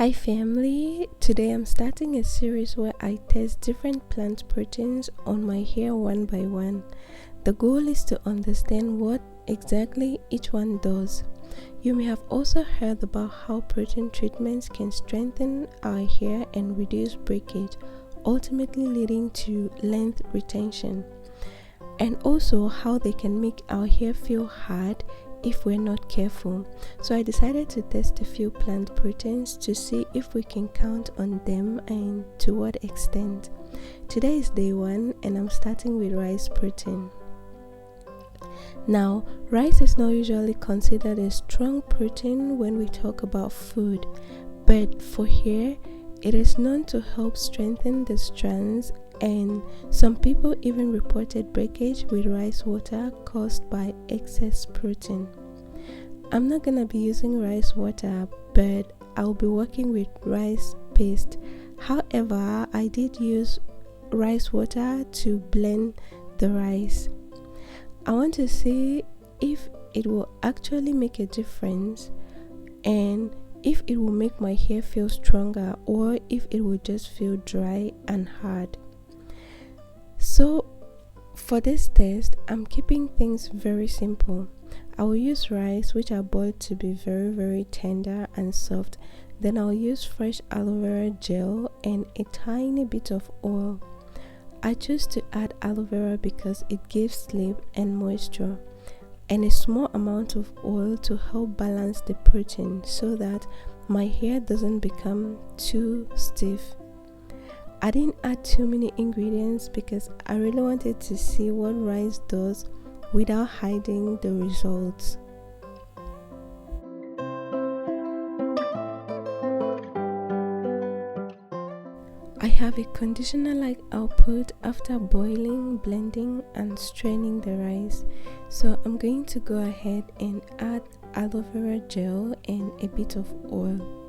Hi family, today I'm starting a series where I test different plant proteins on my hair one by one. The goal is to understand what exactly each one does. You may have also heard about how protein treatments can strengthen our hair and reduce breakage, ultimately leading to length retention, and also how they can make our hair feel hard if we're not careful. So I decided to test a few plant proteins to see if we can count on them and to what extent. Today is day 1 and I'm starting with rice protein. Now, rice is not usually considered a strong protein when we talk about food, but for hair, it is known to help strengthen the strands, and some people even reported breakage with rice water caused by excess protein. I'm not gonna be using rice water, but I'll be working with rice paste. However, I did use rice water to blend the rice. I want to see if it will actually make a difference and if it will make my hair feel stronger or if it will just feel dry and hard. So for this test, I'm keeping things very simple. I will use rice which I boiled to be very tender and soft. Then I'll use fresh aloe vera gel and a tiny bit of oil. I choose to add aloe vera because it gives sleep and moisture, and a small amount of oil to help balance the protein so that my hair doesn't become too stiff. I didn't add too many ingredients because I really wanted to see what rice does without hiding the results. I have a conditioner-like output after boiling, blending and straining the rice. So I'm going to go ahead and add aloe vera gel and a bit of oil.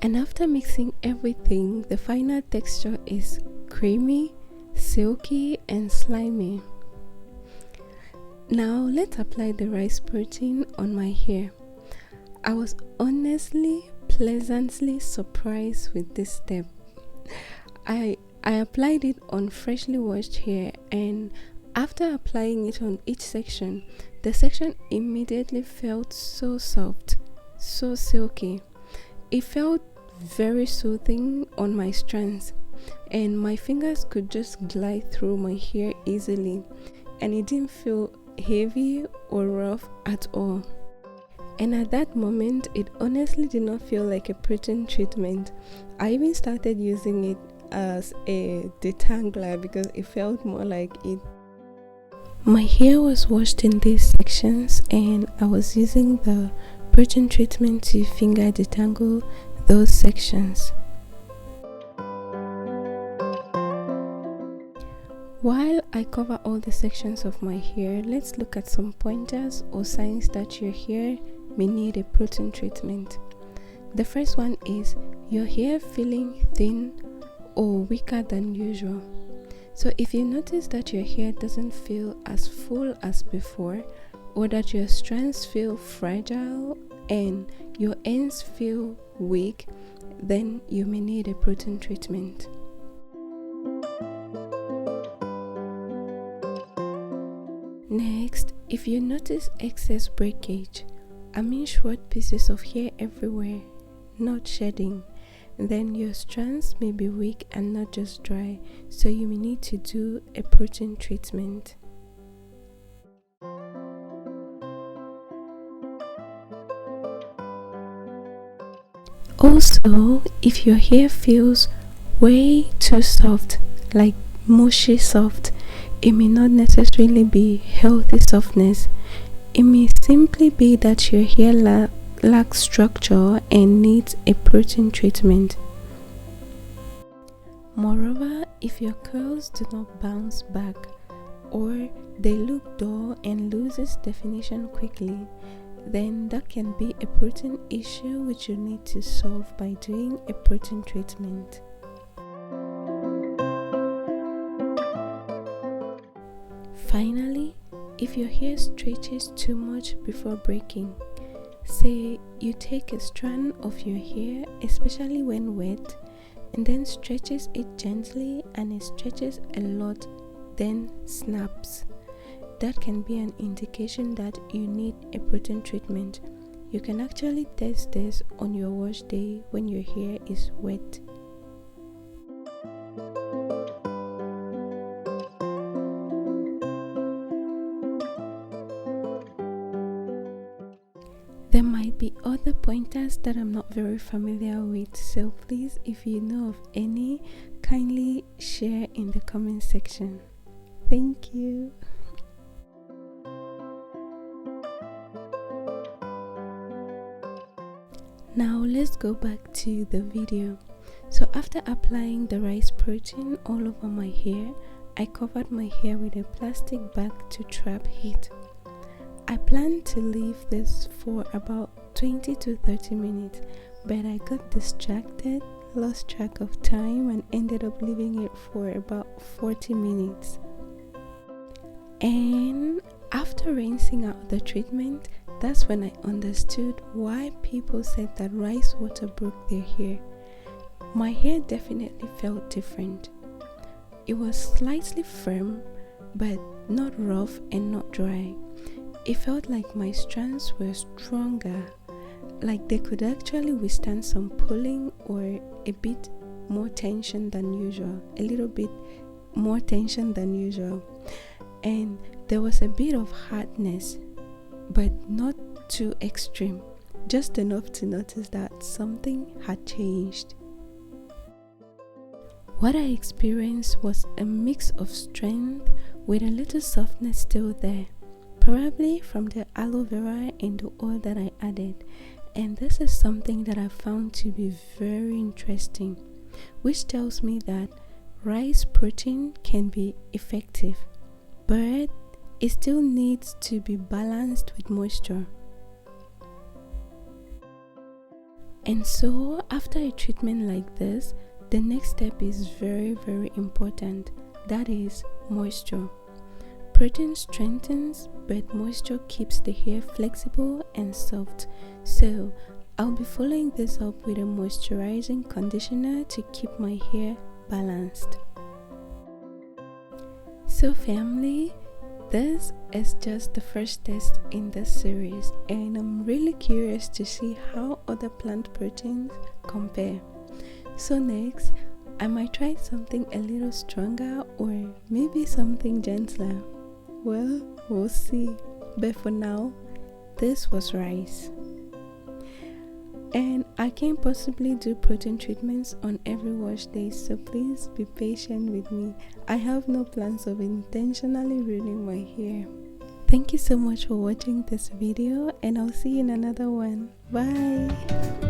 And after mixing everything, the final texture is creamy, silky and slimy. Now let's apply the rice protein on my hair. I was honestly pleasantly surprised with this step. I applied it on freshly washed hair, and after applying it on each section, the section immediately felt so soft, so silky. It felt very soothing on my strands, and my fingers could just glide through my hair easily, and it didn't feel heavy or rough at all. And at that moment, it honestly did not feel like a protein treatment. I even started using it as a detangler because it felt more like it. My hair was washed in these sections and I was using the protein treatment to finger detangle those sections. While I cover all the sections of my hair, let's look at some pointers or signs that your hair may need a protein treatment. The first one is your hair feeling thin or weaker than usual. So if you notice that your hair doesn't feel as full as before, or that your strands feel fragile and your ends feel weak, then you may need a protein treatment. Next, if you notice excess breakage, short pieces of hair everywhere, not shedding, then your strands may be weak and not just dry, so you may need to do a protein treatment. Also, if your hair feels way too soft, like mushy soft, it may not necessarily be healthy softness. It may simply be that your hair lacks structure and needs a protein treatment. Moreover, if your curls do not bounce back or they look dull and loses definition quickly, then that can be a protein issue which you need to solve by doing a protein treatment. Finally, if your hair stretches too much before breaking, say you take a strand of your hair, especially when wet, and then stretches it gently and it stretches a lot, then snaps. That can be an indication that you need a protein treatment. You can actually test this on your wash day when your hair is wet. There might be other pointers that I'm not very familiar with, so please, if you know of any, kindly share in the comment section. Thank you. Now let's go back to the video. So after applying the rice protein all over my hair, I covered my hair with a plastic bag to trap heat. I planned to leave this for about 20 to 30 minutes, but I got distracted, lost track of time, and ended up leaving it for about 40 minutes. And after rinsing out the treatment, that's when I understood why people said that rice water broke their hair. My hair definitely felt different. It was slightly firm, but not rough and not dry. It felt like my strands were stronger, like they could actually withstand some pulling or a bit more tension than usual, a little bit more tension than usual. And there was a bit of hardness, but not too extreme, just enough to notice that something had changed. What I experienced was a mix of strength with a little softness still there. Probably from the aloe vera and the oil that I added, and this is something that I found to be very interesting, which tells me that rice protein can be effective, but it still needs to be balanced with moisture. And so after a treatment like this, the next step is very, very important. That is moisture. Protein strengthens, but moisture keeps the hair flexible and soft. So I'll be following this up with a moisturizing conditioner to keep my hair balanced. So family, this is just the first test in this series, and I'm really curious to see how other plant proteins compare. So next, I might try something a little stronger or maybe something gentler. Well, we'll see. But for now, this was rice. And I can't possibly do protein treatments on every wash day, so please be patient with me. I have no plans of intentionally ruining my hair. Thank you so much for watching this video, and I'll see you in another one. Bye!